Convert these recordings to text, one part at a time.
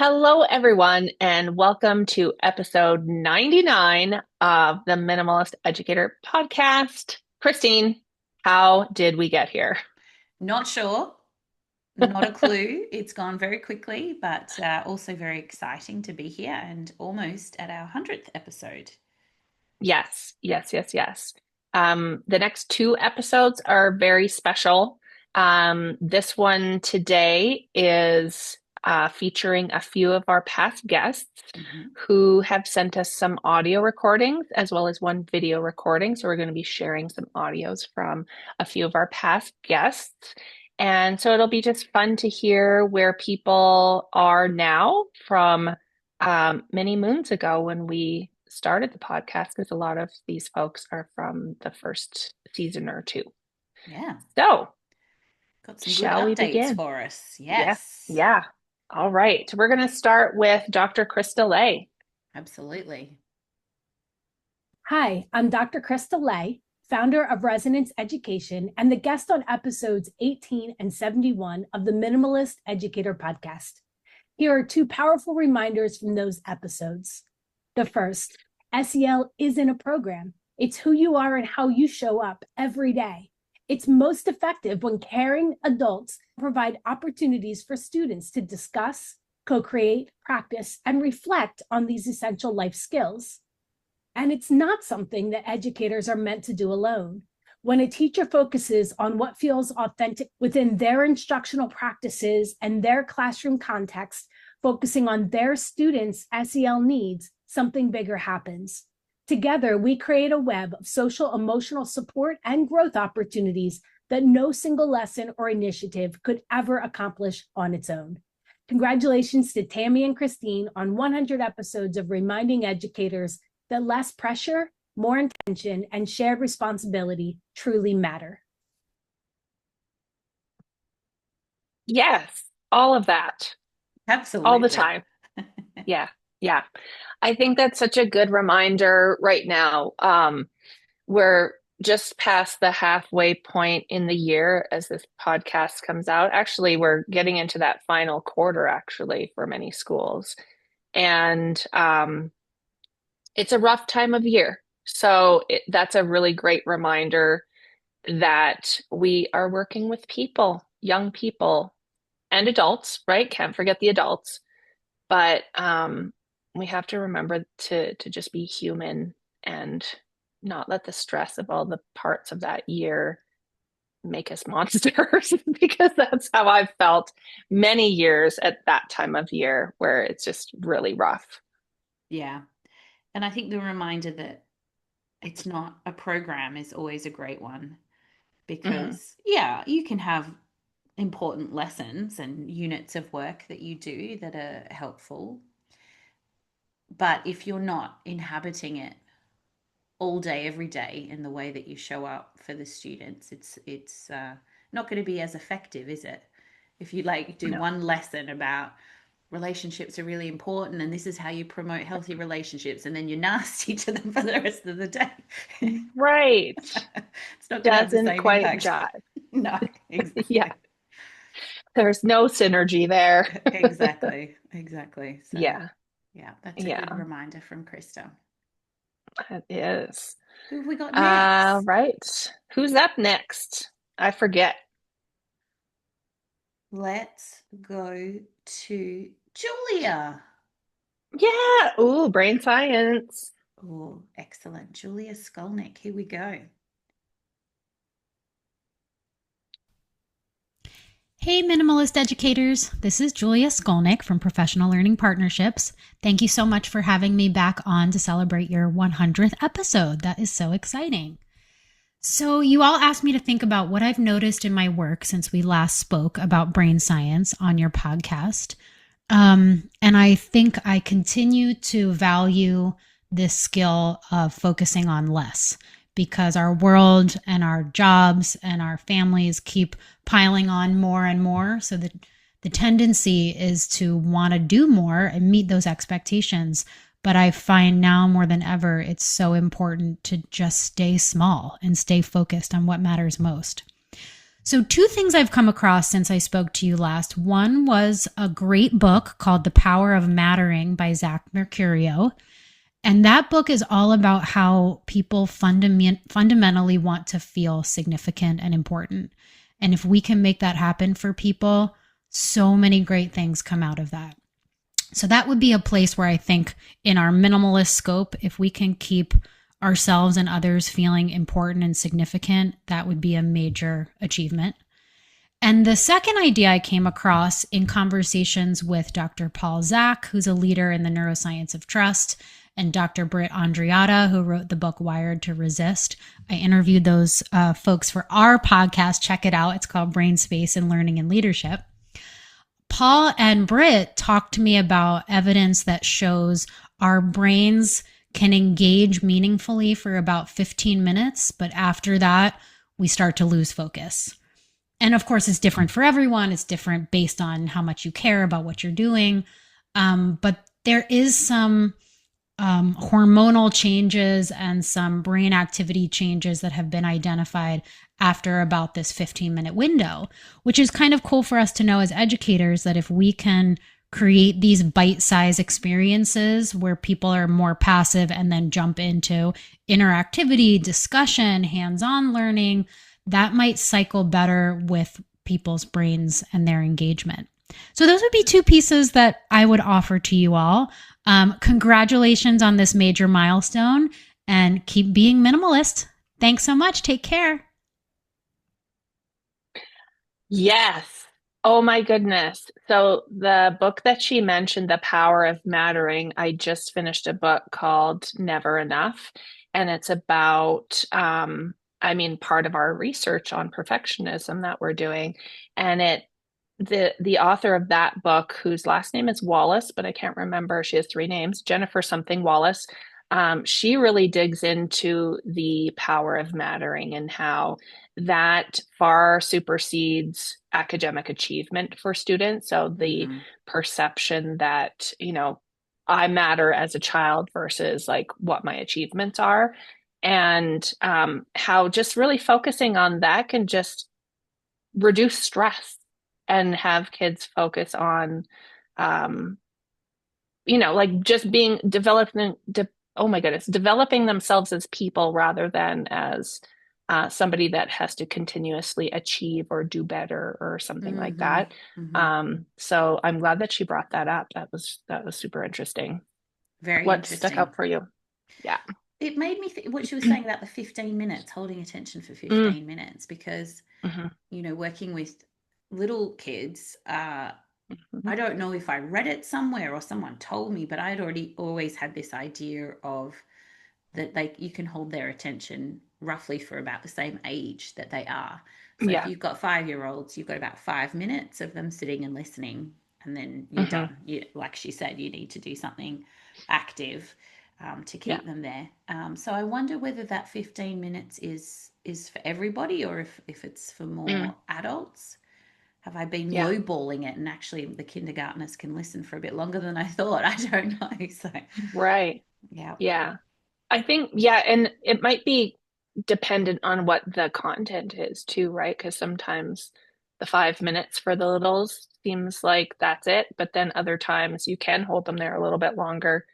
Hello, everyone, and welcome to episode 99 of the Minimalist Educator podcast. Christine, how did we get here? Not sure, not a clue. It's gone very quickly, but also very exciting to be here and almost at our 100th episode. Yes, yes, yes, yes. The next two episodes are very special. This one today is featuring a few of our past guests Mhm. who have sent us some audio recordings as well as one video recording. So we're going to be sharing some audios from a few of our past guests. And so it'll be just fun to hear where people are now from many moons ago when we started the podcast, because a lot of these folks are from the first season or two. Yeah, So, got some good shall we updates begin? for us. Yeah, Yes, yeah. All right. We're going to start with Dr. Krista Leh. absolutely. Hi, I'm Dr. Krista Leh, founder of Resonance Education and the guest on episodes 18 and 71 of the Minimalist Educator podcast. Here are two powerful reminders from those episodes. The first, SEL isn't a program. It's who you are and how you show up every day. It's most effective when caring adults provide opportunities for students to discuss, co-create, practice, and reflect on these essential life skills. And it's not something that educators are meant to do alone. When a teacher focuses on what feels authentic within their instructional practices and their classroom context, focusing on their students' SEL needs, something bigger happens. Together, we create a web of social emotional support and growth opportunities that no single lesson or initiative could ever accomplish on its own. Congratulations to Tammy and Christine on 100 episodes of reminding educators that less pressure, more intention, and shared responsibility truly matter. Yes, all of that, all the Absolutely. time. Yeah, yeah. I think that's such a good reminder right now. We're just past the halfway point in the year as this podcast comes out. Actually, we're getting into that final quarter, actually, for many schools. And it's a rough time of year. So that's a really great reminder that we are working with people, young people and adults, right? Can't forget the adults. But we have to remember to just be human and not let the stress of all the parts of that year make us monsters, because that's how I've felt many years at that time of year where it's just really rough. Yeah. And I think the reminder that it's not a program is always a great one Mhm. because, yeah, you can have important lessons and units of work that you do that are helpful. But if you're not inhabiting it all day, every day in the way that you show up for the students, it's not going to be as effective, is it? If you like do No. one lesson about relationships are really important and this is how you promote healthy relationships, and then you're nasty to them for the rest of the day, Right. it's not going to have the Doesn't same quite impact. jive. No, Yeah. exactly. There's no synergy there. Exactly. Exactly. So, Yeah. yeah, that's a good Yeah, reminder from Krista. it is. Who have we got All next? right. Who's up next? I forget. Let's go to Julia. Yeah. Ooh, brain science. Oh, excellent. Julia Skolnik. Here we go. Hey, minimalist educators. This is Julia Skolnik from Professional Learning Partnerships. Thank you so much for having me back on to celebrate your 100th episode. That is so exciting. So, you all asked me to think about what I've noticed in my work since we last spoke about brain science on your podcast. And I think I continue to value this skill of focusing on less because our world and our jobs and our families keep piling on more and more. So the tendency is to want to do more and meet those expectations. But I find now more than ever, it's so important to just stay small and stay focused on what matters most. So, two things I've come across since I spoke to you last. One was a great book called The Power of Mattering by Zach Mercurio. And that book is all about how people fundamentally want to feel significant and important. And if we can make that happen for people, so many great things come out of that. So that would be a place where I think in our minimalist scope, if we can keep ourselves and others feeling important and significant, that would be a major achievement. And the second idea I came across in conversations with Dr. Paul Zak, who's a leader in the neuroscience of trust, and Dr. Britt Andreatta, who wrote the book Wired to Resist. I interviewed those folks for our podcast. Check it out. It's called Brain Space and Learning and Leadership. Paul and Britt talked to me about evidence that shows our brains can engage meaningfully for about 15 minutes, but after that, we start to lose focus. And of course, it's different for everyone. It's different based on how much you care about what you're doing. But there is some hormonal changes and some brain activity changes that have been identified after about this 15-minute window, which is kind of cool for us to know as educators that if we can create these bite-sized experiences where people are more passive and then jump into interactivity, discussion, hands-on learning, that might cycle better with people's brains and their engagement. So those would be two pieces that I would offer to you all. Congratulations on this major milestone and keep being minimalist. Thanks so much. Take care. Yes. Oh my goodness. So the book that she mentioned, The Power of Mattering, I just finished a book called Never Enough. And it's about, part of our research on perfectionism that we're doing. And the author of that book, whose last name is Wallace, but I can't remember, she has three names, Jennifer something Wallace. She really digs into the power of mattering and how that far supersedes academic achievement for students. So the perception that, I matter as a child versus like what my achievements are, and how just really focusing on that can just reduce stress and have kids focus on, like just being developing themselves as people rather than as somebody that has to continuously achieve or do better or something like that. So I'm glad that she brought that up. That was super interesting. Very What interesting. stuck out for you? Yeah. It made me think what she was saying about the 15 minutes, holding attention for 15 minutes, because, working with little kids, I don't know if I read it somewhere or someone told me, but I had always had this idea of that you can hold their attention roughly for about the same age that they are. So if you've got 5-year-olds, you've got about 5 minutes of them sitting and listening, and then you're done. Like she said, you need to do something active to keep them there. So I wonder whether that 15 minutes is for everybody, or if it's for more adults. Have I been lowballing it, and actually the kindergartners can listen for a bit longer than I thought? I don't know. So Right. Yeah. I think, and it might be dependent on what the content is too, right? Because sometimes the 5 minutes for the littles seems like that's it, but then other times you can hold them there a little bit longer.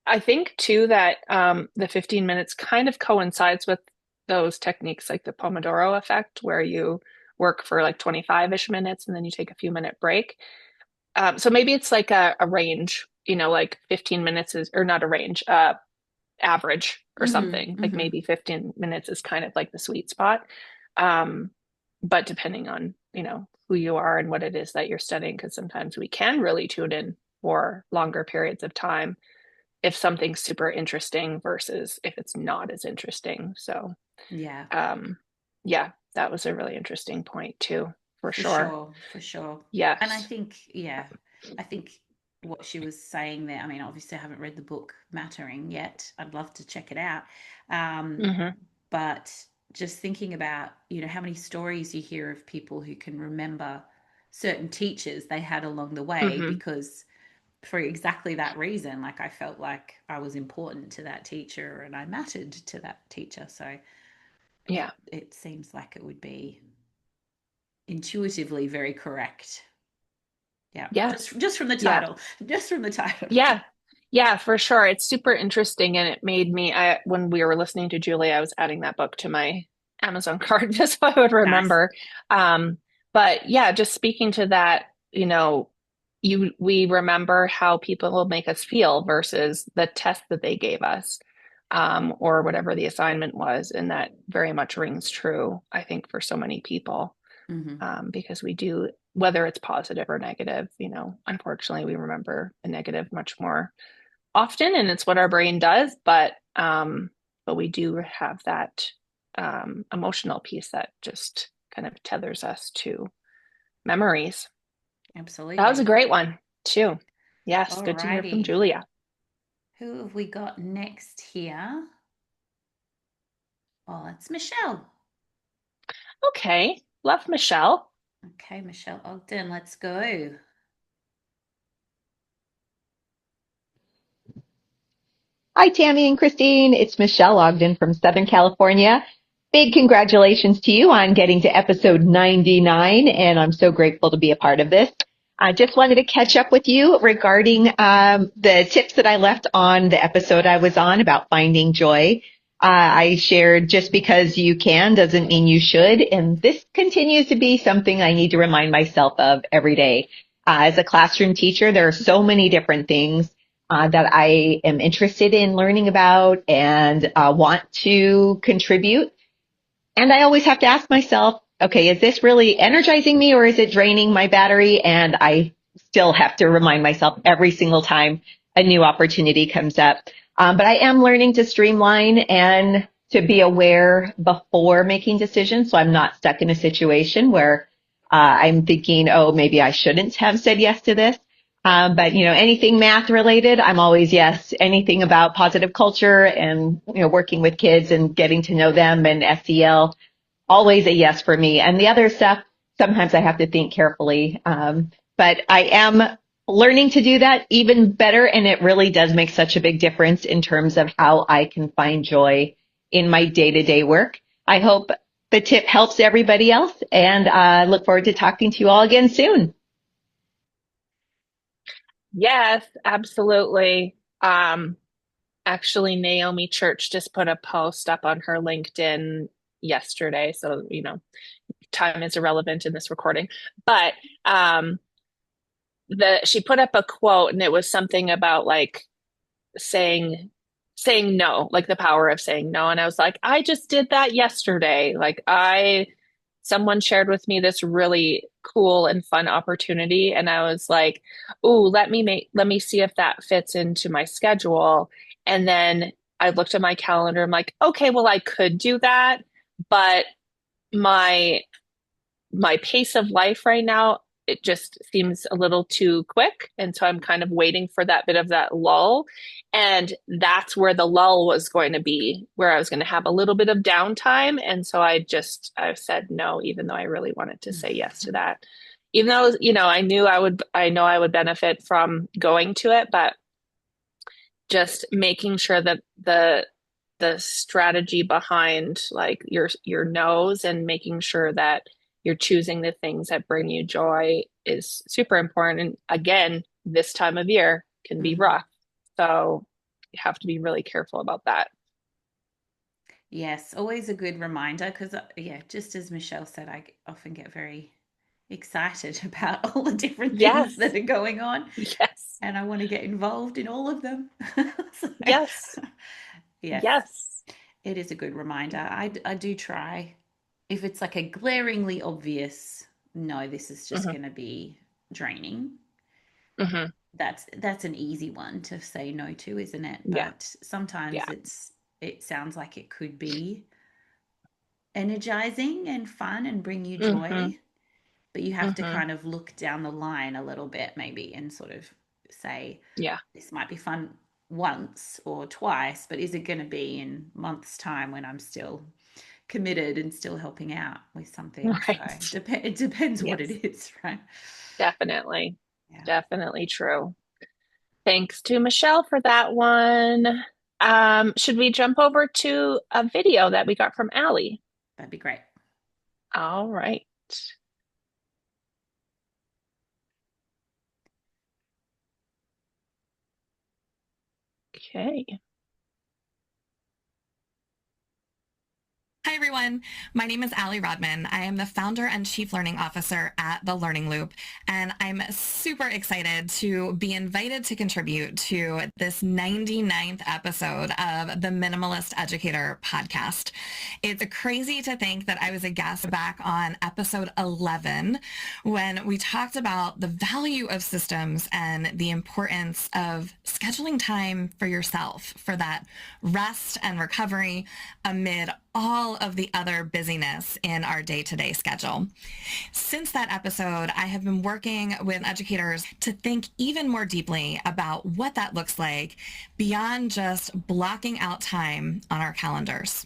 I think too that the 15 minutes kind of coincides with those techniques like the Pomodoro effect, where you work for like 25-ish minutes and then you take a few minute break. So maybe it's like a range, like 15 minutes is, or not a range, average or something. Like maybe 15 minutes is kind of like the sweet spot. But depending on, who you are and what it is that you're studying, because sometimes we can really tune in for longer periods of time if something's super interesting versus if it's not as interesting. So that was a really interesting point too, for sure. For sure. Yes. And I think what she was saying there, obviously I haven't read the book Mattering yet. I'd love to check it out. But just thinking about, how many stories you hear of people who can remember certain teachers they had along the way because for exactly that reason, like I felt like I was important to that teacher and I mattered to that teacher. So it seems like it would be intuitively very correct. Yeah. Yeah. Just from the Yeah. title. Just from the title. Yeah. Yeah, for sure. It's super interesting. And it made me, when we were listening to Julie, I was adding that book to my Amazon card just so I would Nice. remember. Um, but yeah, just speaking to that, we remember how people will make us feel versus the test that they gave us, or whatever the assignment was. And that very much rings true, I think, for so many people. Mm-hmm. Because we do, whether it's positive or negative, unfortunately, we remember the negative much more often, and it's what our brain does. But we do have that emotional piece that just kind of tethers us to memories. That was a Absolutely. great one too. Yes, good to hear from Alrighty. Julia. Who have we got next here? Oh, it's Michelle. Okay, love Michelle. Okay, Michelle Ogden, let's go. Hi, Tammy and Christine. It's Michelle Ogden from Southern California. Big congratulations to you on getting to episode 99, and I'm so grateful to be a part of this. I just wanted to catch up with you regarding the tips that I left on the episode I was on about finding joy. I shared just because you can doesn't mean you should, and this continues to be something I need to remind myself of every day. As a classroom teacher, there are so many different things that I am interested in learning about and want to contribute. And I always have to ask myself, okay, is this really energizing me or is it draining my battery? And I still have to remind myself every single time a new opportunity comes up. But I am learning to streamline and to be aware before making decisions. So I'm not stuck in a situation where I'm thinking, oh, maybe I shouldn't have said yes to this. But anything math related, I'm always yes. Anything about positive culture and, working with kids and getting to know them and SEL, always a yes for me. And the other stuff, sometimes I have to think carefully. But I am learning to do that even better. And it really does make such a big difference in terms of how I can find joy in my day-to-day work. I hope the tip helps everybody else, and I look forward to talking to you all again soon. Yes, absolutely. Actually, Naomi Church just put a post up on her LinkedIn yesterday. So, time is irrelevant in this recording. But she put up a quote, and it was something about like saying no, like the power of saying no. And I was like, I just did that yesterday. Someone shared with me this really cool and fun opportunity, and I was like, "Ooh, let me see if that fits into my schedule." And then I looked at my calendar. I'm like, "Okay, well, I could do that, but my my pace of life right now, it just seems a little too quick." And so I'm kind of waiting for that bit of that lull. And that's where the lull was going to be, where I was going to have a little bit of downtime. And so I said no, even though I really wanted to say yes to that. Even though, I know I would benefit from going to it, but just making sure that the strategy behind like your nose and making sure that you're choosing the things that bring you joy is super important. And again, this time of year can be Mm-hmm. rough. So you have to be really careful about that. Yes, always a good reminder because, yeah, just as Michelle said, I often get very excited about all the different things that Yes. are going on Yes. and I want to get involved in all of them. So, Yes. yes, Yes. it is a good reminder. I do try. If it's like a glaringly obvious, no, this is just Hmm. going to be draining. Hmm. That's an easy one to say no to, isn't it? Yeah. But sometimes Yeah. it sounds like it could be energizing and fun and bring you Hmm. joy, but you have to Hmm. kind of look down the line a little bit maybe and sort of say Yeah. this might be fun once or twice, but is it going to be in months time when I'm still committed and still helping out with something? So Right. it depends what Yes. it is, right? Definitely. Yeah, Definitely true. Thanks to Michelle for that one. Should we jump over to a video that we got from Allie? that'd be great. All right. Okay. Hi, everyone. My name is Allie Rodman. I am the founder and chief learning officer at The Learning Loop, and I'm super excited to be invited to contribute to this 99th episode of the Minimalist Educator podcast. It's crazy to think that I was a guest back on episode 11 when we talked about the value of systems and the importance of scheduling time for yourself for that rest and recovery amid all of the other busyness in our day-to-day schedule. Since that episode, I have been working with educators to think even more deeply about what that looks like beyond just blocking out time on our calendars.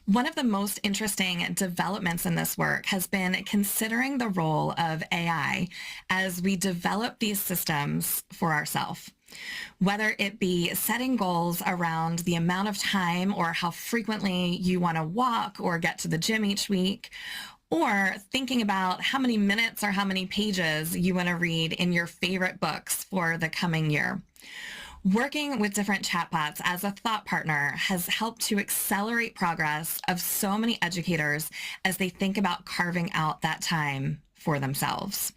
One of the most interesting developments in this work has been considering the role of AI as we develop these systems for ourselves. Whether it be setting goals around the amount of time or how frequently you want to walk or get to the gym each week, or thinking about how many minutes or how many pages you want to read in your favorite books for the coming year. Working with different chatbots as a thought partner has helped to accelerate progress of so many educators as they think about carving out that time for themselves.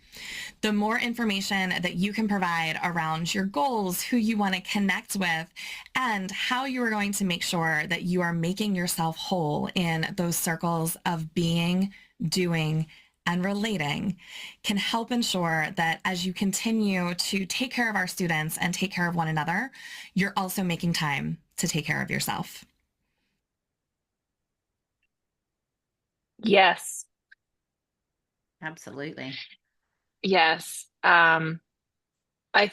The more information that you can provide around your goals, who you want to connect with, and how you are going to make sure that you are making yourself whole in those circles of being, doing, and relating can help ensure that as you continue to take care of our students and take care of one another, you're also making time to take care of yourself. Yes. Absolutely. Yes. I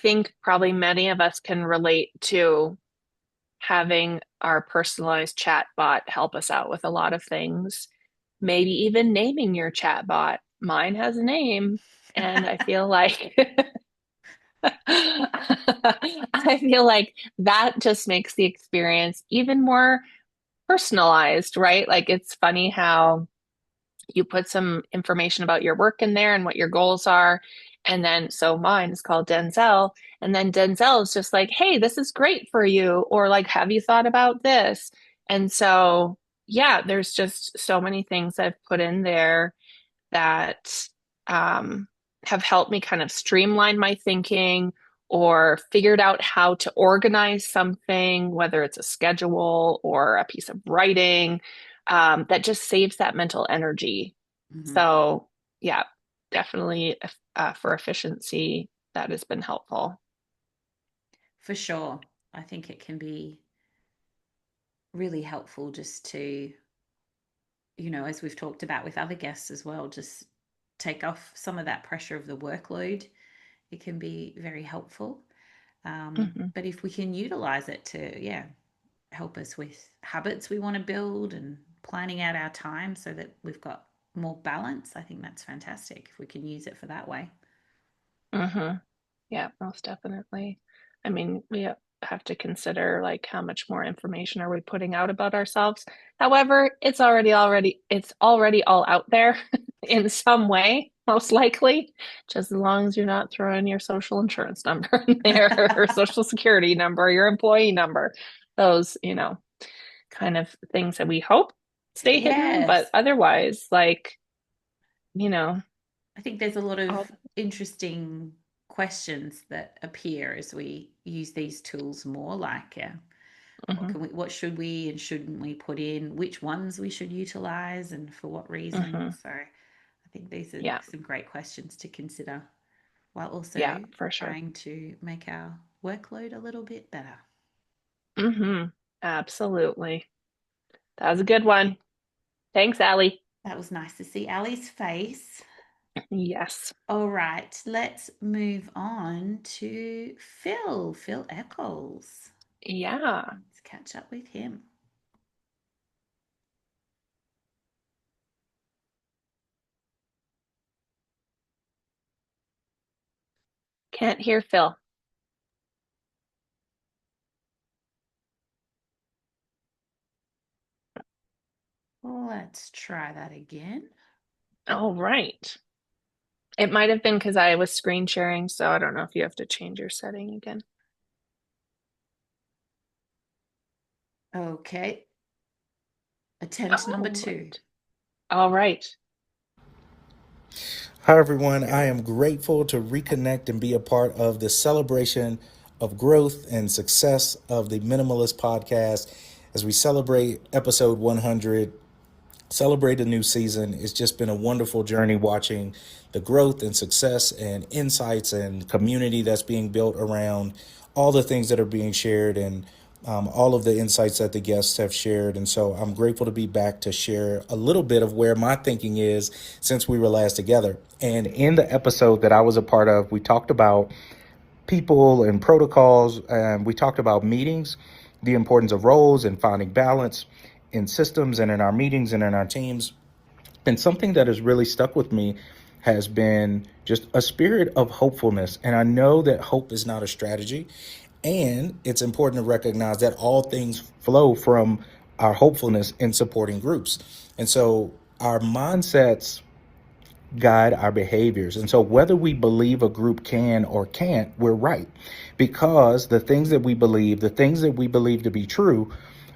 think probably many of us can relate to having our personalized chat bot help us out with a lot of things. Maybe even naming your chat bot. Mine has a name, and I feel like I feel like that just makes the experience even more personalized, right? Like it's funny how you put some information about your work in there and what your goals are. And then, so mine is called Denzel. And then Denzel is just like, hey, this is great for you. Or like, have you thought about this? And so, yeah, there's just so many things I've put in there that um, have helped me kind of streamline my thinking or figured out how to organize something, whether it's a schedule or a piece of writing, that just saves that mental energy. Mm-hmm. So, yeah, definitely for efficiency, that has been helpful. For sure. I think it can be really helpful just to, as we've talked about with other guests as well, just take off some of that pressure of the workload. It can be very helpful. Mm-hmm. But if we can utilize it to, help us with habits we want to build and planning out our time so that we've got more balance, I think that's fantastic if we can use it for that way. Mm-hmm. Yeah, most definitely. I mean, we have to consider like how much more information are we putting out about ourselves. However, it's already all out there in some way, most likely, just as long as you're not throwing your social insurance number in there or social security number, your employee number, those, kind of things that we hope stay hidden, but Yes. otherwise, like, you know, I think there's a lot of all, interesting questions that appear as we use these tools more, like mhm, what should we and shouldn't we put in, which ones we should utilize and for what mhm. reasons. So I think these are Yeah, some great questions to consider while yeah, also for sure. trying to make our workload a little bit better. Absolutely. That was a good one. Thanks, Allie. That was nice to see Ali's face. Yes. All right, let's move on to Phil Echols. Yeah. Let's catch up with him. Can't hear Phil. Let's try that again. All right. It might have been because I was screen sharing, so I don't know if you have to change your setting again. Okay. Attempt number 2. Right. All right. Hi, everyone. I am grateful to reconnect and be a part of the celebration of growth and success of the Minimalist Podcast as we celebrate episode 100, celebrate a new season. It's just been a wonderful journey watching the growth and success and insights and community that's being built around all the things that are being shared and all of the insights that the guests have shared. And so I'm grateful to be back to share a little bit of where my thinking is since we were last together. And in the episode that I was a part of, we talked about people and protocols, and we talked about meetings, the importance of roles and finding balance in systems and in our meetings and in our teams. And something that has really stuck with me has been just a spirit of hopefulness. And I know that hope is not a strategy. And it's important to recognize that all things flow from our hopefulness in supporting groups. And so our mindsets guide our behaviors. And so whether we believe a group can or can't, we're right. Because the things that we believe, the things that we believe to be true,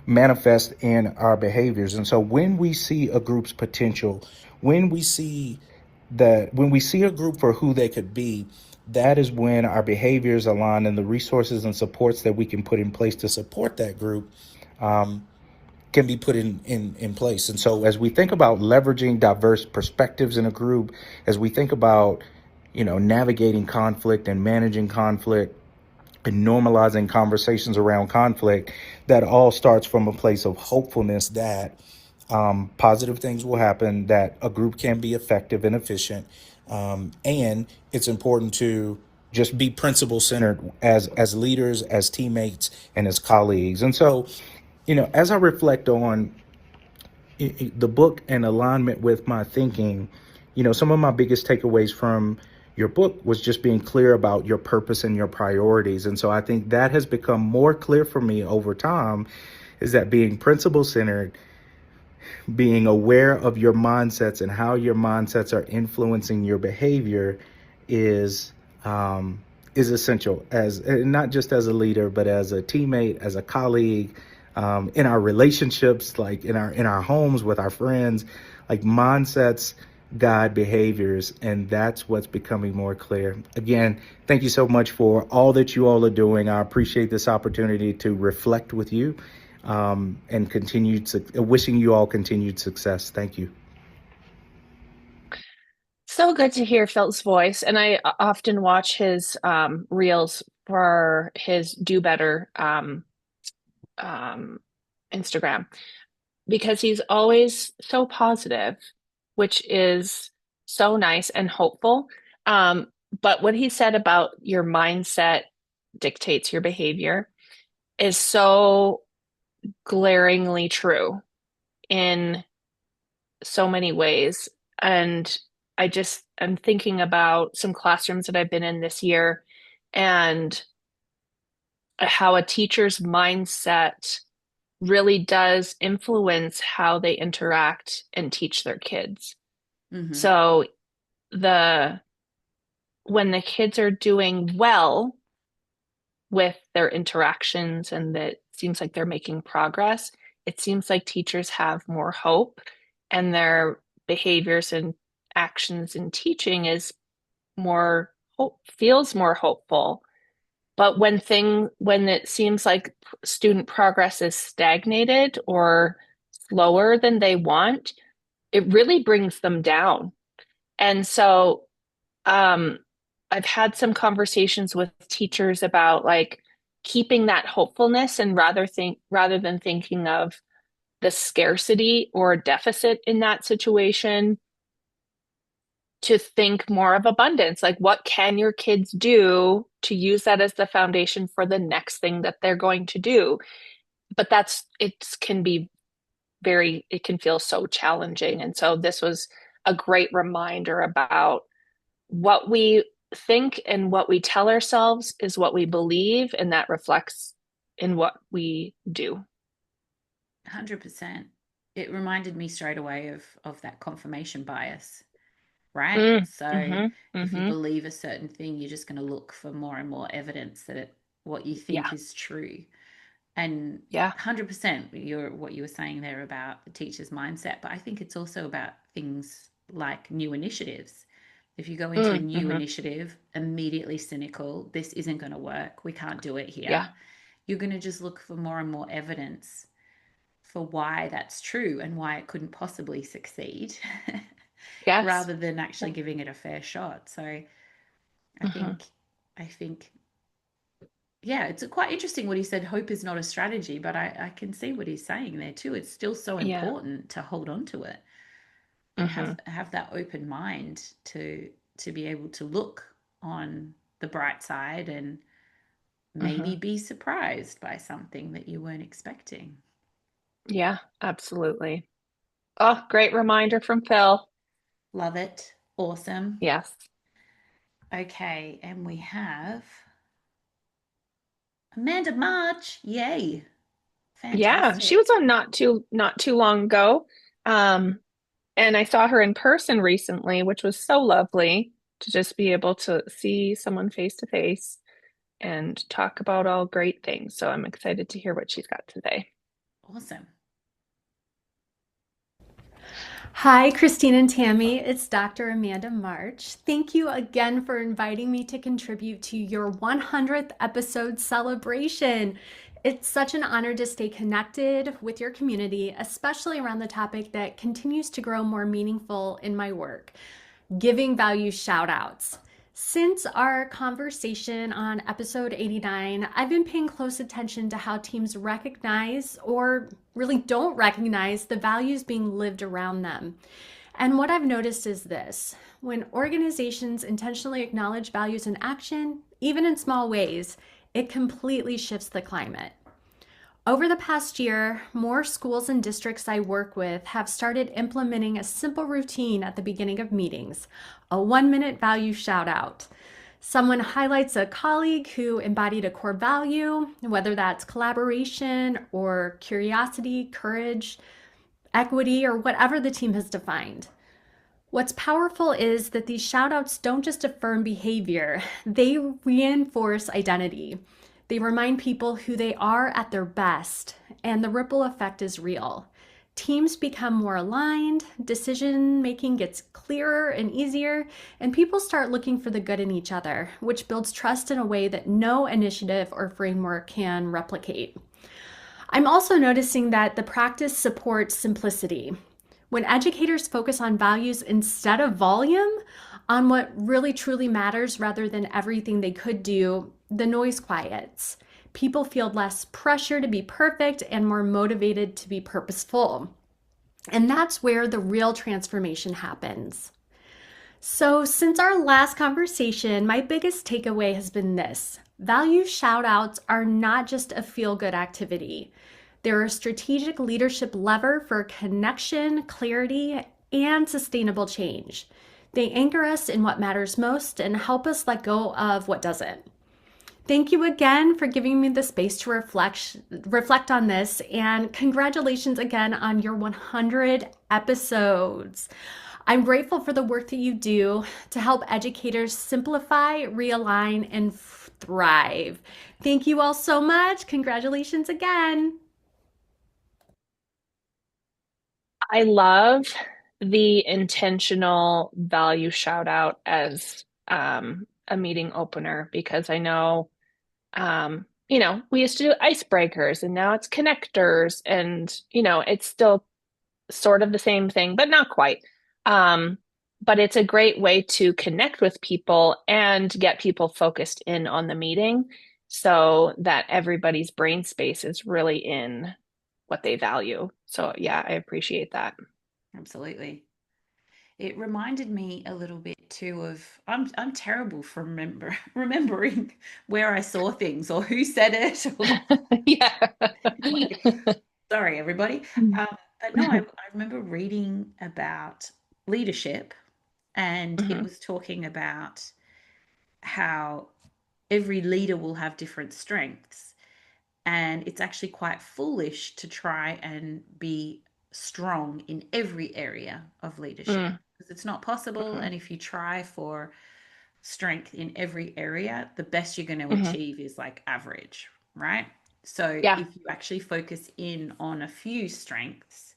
manifest in our behaviors. And so when we see a group's potential, when we see a group for who they could be, that is when our behaviors align and the resources and supports that we can put in place to support that group can be put in place. And so as we think about leveraging diverse perspectives in a group, as we think about, navigating conflict and managing conflict and normalizing conversations around conflict, that all starts from a place of hopefulness that positive things will happen, that a group can be effective and efficient. And it's important to just be principle centered as leaders, as teammates, and as colleagues. And so, as I reflect on the book and alignment with my thinking, some of my biggest takeaways from your book was just being clear about your purpose and your priorities. And so I think that has become more clear for me over time, is that being principle centered, being aware of your mindsets and how your mindsets are influencing your behavior is essential, as not just as a leader, but as a teammate, as a colleague, in our relationships, like in our homes with our friends. Like, mindsets guide behaviors, and that's what's becoming more clear. Again, thank you so much for all that you all are doing. I appreciate this opportunity to reflect with you, and wishing you all continued success. Thank you. So good to hear Phil's voice. And I often watch his reels for his Do Better Instagram, because he's always so positive, which is so nice and hopeful. But what he said about your mindset dictates your behavior is so glaringly true in so many ways. And I'm thinking about some classrooms that I've been in this year and how a teacher's mindset really does influence how they interact and teach their kids. Mm-hmm. So when the kids are doing well with their interactions and that seems like they're making progress, it seems like teachers have more hope and their behaviors and actions in teaching feels more hopeful. But when it seems like student progress is stagnated or slower than they want, it really brings them down. And so I've had some conversations with teachers about like keeping that hopefulness, and rather than thinking of the scarcity or deficit in that situation, to think more of abundance. Like, what can your kids do to use that as the foundation for the next thing that they're going to do? But it can feel so challenging. And so this was a great reminder about what we think and what we tell ourselves is what we believe, and that reflects in what we do. 100%. It reminded me straight away of that confirmation bias, right? If you believe a certain thing, you're just going to look for more and more evidence that what you think is true. And Yeah. 100% what you were saying there about the teacher's mindset, but I think it's also about things like new initiatives. If you go into a new Mm-hmm. initiative immediately cynical, this isn't going to work, we can't do it Yeah. here, you're going to just look for more and more evidence for why that's true and why it couldn't possibly succeed Yes. rather than actually giving it a fair shot. So I Mm-hmm. think I think yeah, it's quite interesting what he said. Hope is not a strategy, but I can see what he's saying there too. It's still so Yeah. important to hold on to it and Mm-hmm. have that open mind to be able to look on the bright side and Mm-hmm. maybe be surprised by something that you weren't expecting. Yeah, absolutely. Oh, great reminder from Phil. Love it. Awesome. Yes. Okay, and we have Amanda March. Yay. Yeah, she was Fantastic. on not too long ago. Um, and I saw her in person recently, which was so lovely to just be able to see someone face to face and talk about all great things. So I'm excited to hear what she's got today. Awesome. Hi, Christine and Tammy. It's Dr. Amanda March. Thank you again for inviting me to contribute to your 100th episode celebration. It's such an honor to stay connected with your community, especially around the topic that continues to grow more meaningful in my work, giving value shout outs. Since our conversation on episode 89, I've been paying close attention to how teams recognize or really don't recognize the values being lived around them. And what I've noticed is this: when organizations intentionally acknowledge values in action, even in small ways, it completely shifts the climate. Over the past year, more schools and districts I work with have started implementing a simple routine at the beginning of meetings, a 1-minute value shout out. Someone highlights a colleague who embodied a core value, whether that's collaboration or curiosity, courage, equity, or whatever the team has defined. What's powerful is that these shout outs don't just affirm behavior, they reinforce identity. They remind people who they are at their best, and the ripple effect is real. Teams become more aligned, decision making gets clearer and easier, and people start looking for the good in each other, which builds trust in a way that no initiative or framework can replicate. I'm also noticing that the practice supports simplicity. When educators focus on values instead of volume, on what really truly matters rather than everything they could do, the noise quiets. People feel less pressure to be perfect and more motivated to be purposeful. And that's where the real transformation happens. So, since our last conversation, my biggest takeaway has been this: value shoutouts are not just a feel good activity. They're a strategic leadership lever for connection, clarity, and sustainable change. They anchor us in what matters most and help us let go of what doesn't. Thank you again for giving me the space to reflect on this, and congratulations again on your 100 episodes. I'm grateful for the work that you do to help educators simplify, realign, and thrive. Thank you all so much. Congratulations again. I love the intentional value shout out as a meeting opener because I know, we used to do icebreakers and now it's connectors and, it's still sort of the same thing, but not quite. Um, but it's a great way to connect with people and get people focused in on the meeting so that everybody's brain space is really in what they value. So yeah, I appreciate that. Absolutely. It reminded me a little bit too of I'm terrible for remembering where I saw things or who said it. Yeah. Like, sorry, everybody. But no, I remember reading about leadership, and it Mhm. was talking about how every leader will have different strengths. And it's actually quite foolish to try and be strong in every area of leadership Mm, because it's not possible. mhm, And if you try for strength in every area, the best you're going to mhm. achieve is like average, right? So Yeah. if you actually focus in on a few strengths,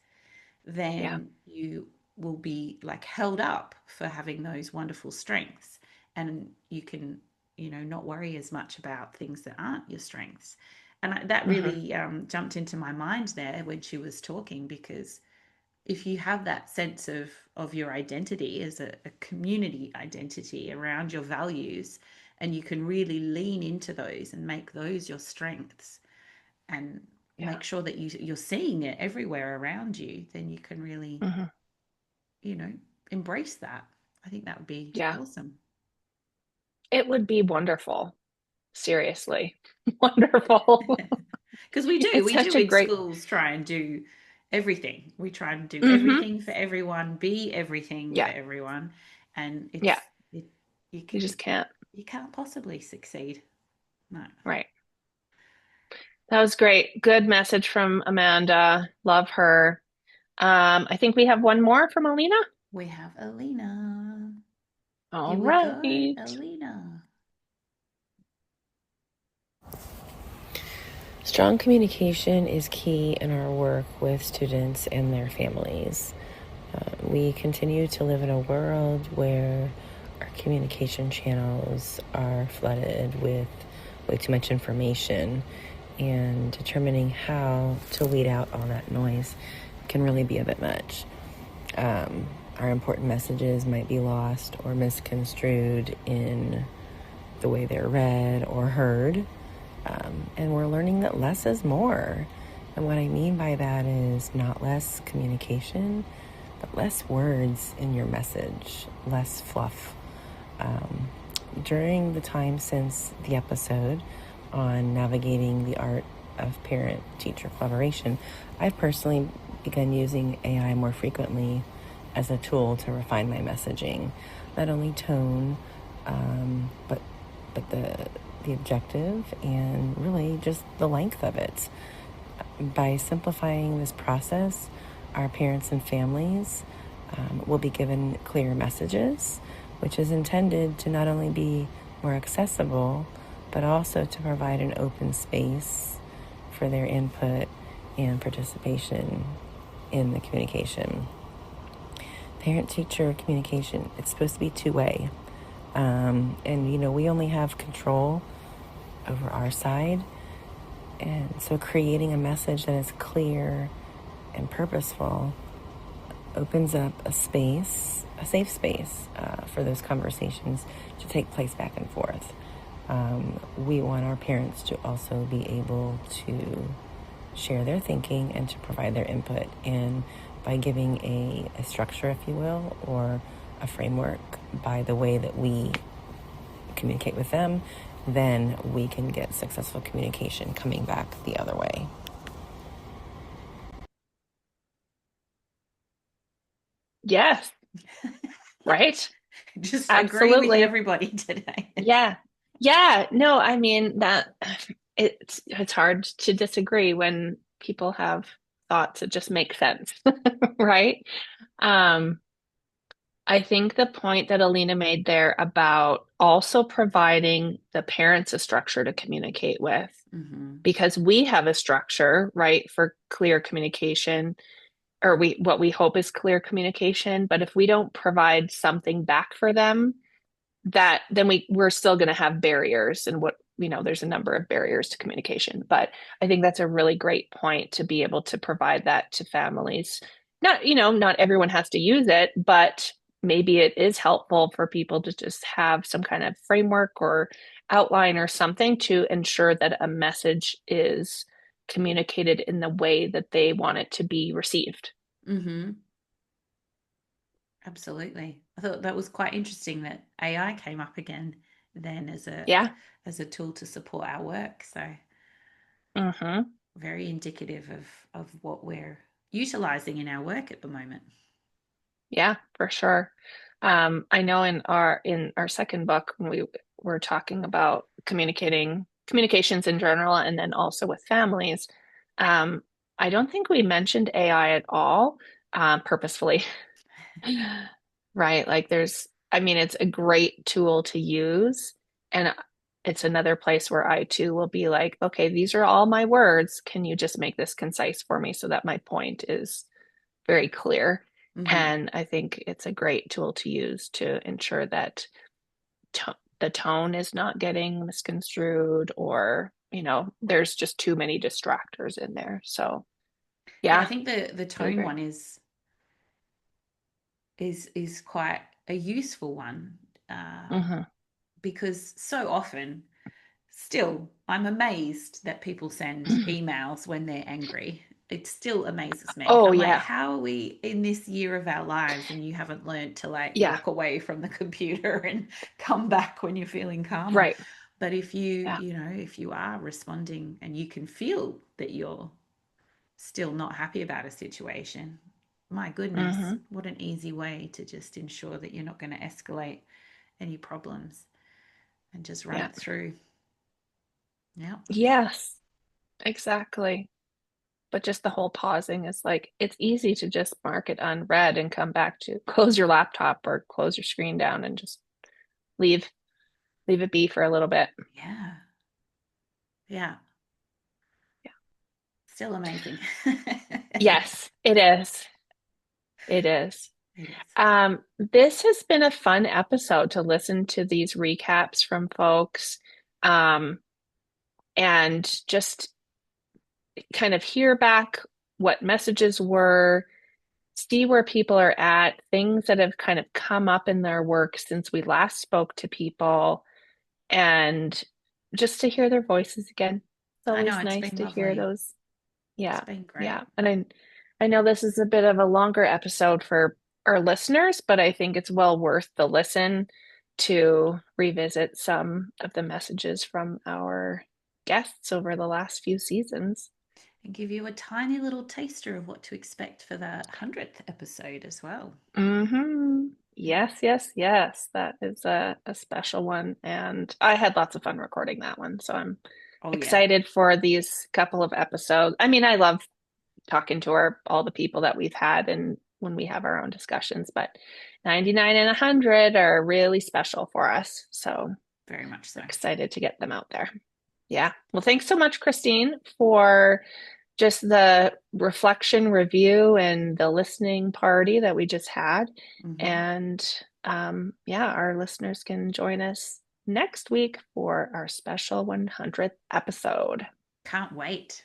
Yeah. then you will be like held up for having those wonderful strengths, and you can, not worry as much about things that aren't your strengths. And that Hmm. really jumped into my mind there when she was talking, because if you have that sense of your identity as a community identity around your values, and you can really lean into those and make those your strengths, and Yeah. make sure that you're seeing it everywhere around you, then you can really, Hmm. you know, embrace that. I think that would be Yeah. awesome. It would be wonderful. Seriously. Wonderful. Because we do, It's we such do a in great. schools try and do everything. We try and do Hmm. everything for everyone, be everything for Yeah. everyone, and Yeah. it you You just can't. you can't possibly succeed. No. Right. That was great. Good message from Amanda. Love her. I think we have one more from Alina. We have Alina. All Here we go, right. Alina. Strong communication is key in our work with students and their families. We continue to live in a world where our communication channels are flooded with way too much information, and determining how to weed out all that noise can really be a bit much. Our important messages might be lost or misconstrued in the way they're read or heard. And we're learning that less is more. And what I mean by that is not less communication, but less words in your message, less fluff. During the time since the episode on navigating the art of parent-teacher collaboration, I've personally begun using AI more frequently as a tool to refine my messaging. Not only tone, but the objective, and really just the length of it. By simplifying this process, our parents and families will be given clear messages, which is intended to not only be more accessible, but also to provide an open space for their input and participation in the communication. Parent-teacher communication, it's supposed to be two-way. And we only have control over our side. And so creating a message that is clear and purposeful opens up a safe space for those conversations to take place back and forth. We want our parents to also be able to share their thinking and to provide their input. And by giving a structure, if you will, or a framework by the way that we communicate with them, then we can get successful communication coming back the other way. Yes. Right. Just agree with Absolutely. everybody today. Yeah. Yeah. No, I mean that it's hard to disagree when people have thoughts that just make sense, right? Um, I think the point that Alina made there about also providing the parents a structure to communicate with, Mm-hmm. because we have a structure, right, for clear communication, or what we hope is clear communication, but if we don't provide something back for them, that then we're still going to have barriers, and there's a number of barriers to communication. But I think that's a really great point, to be able to provide that to families. Not everyone has to use it, but maybe it is helpful for people to just have some kind of framework or outline or something to ensure that a message is communicated in the way that they want it to be received. Mm-hmm. Absolutely. I thought that was quite interesting that AI came up again then Yeah. as a tool to support our work. So Mm-hmm. very indicative of what we're utilizing in our work at the moment. Yeah, for sure. I know in our second book, when we were talking about communications in general, and then also with families, um, I don't think we mentioned AI at all, purposefully. Right? Like I mean, it's a great tool to use, and it's another place where I too will be like, okay, these are all my words. Can you just make this concise for me so that my point is very clear? Mm-hmm. And I think it's a great tool to use to ensure that the tone is not getting misconstrued, or, there's just too many distractors in there. So, Yeah, I yeah, think the I tone agree. one is quite a useful one, Mm-hmm. because so often, still, I'm amazed that people send emails when they're angry. It still amazes me. Oh, I'm like, yeah. how are we in this year of our lives and you haven't learned to Yeah. walk away from the computer and come back when you're feeling calmer? Right. But if you, Yeah. if you are responding and you can feel that you're still not happy about a situation, my goodness, Mm-hmm. what an easy way to just ensure that you're not going to escalate any problems and just run Yeah. it through. Yeah. Yes, exactly. But just the whole pausing is like, it's easy to just mark it unread and come back to close your laptop or close your screen down and just leave it be for a little bit. Yeah. Yeah. Yeah. Still amazing. Yes, it is. It is. It is. This has been a fun episode to listen to these recaps from folks, and just kind of hear back what messages were, see where people are at, things that have kind of come up in their work since we last spoke to people, and just to hear their voices again. It's I know, always it's nice been to hear lovely. those. It's Yeah, been great. yeah. And I know this is a bit of a longer episode for our listeners, but I think it's well worth the listen to revisit some of the messages from our guests over the last few seasons. And give you a tiny little taster of what to expect for the 100th episode as well. Mm-hmm. Yeah. Yes, yes, yes. That is a special one. And I had lots of fun recording that one. So I'm Oh, yeah. excited for these couple of episodes. I mean, I love talking to all the people that we've had and when we have our own discussions, but 99 and 100 are really special for us. So Very much so. we're excited to get them out there. Yeah. Well, thanks so much, Christine, for just the reflection review and the listening party that we just had. Mm-hmm. And yeah, our listeners can join us next week for our special 100th episode. Can't wait.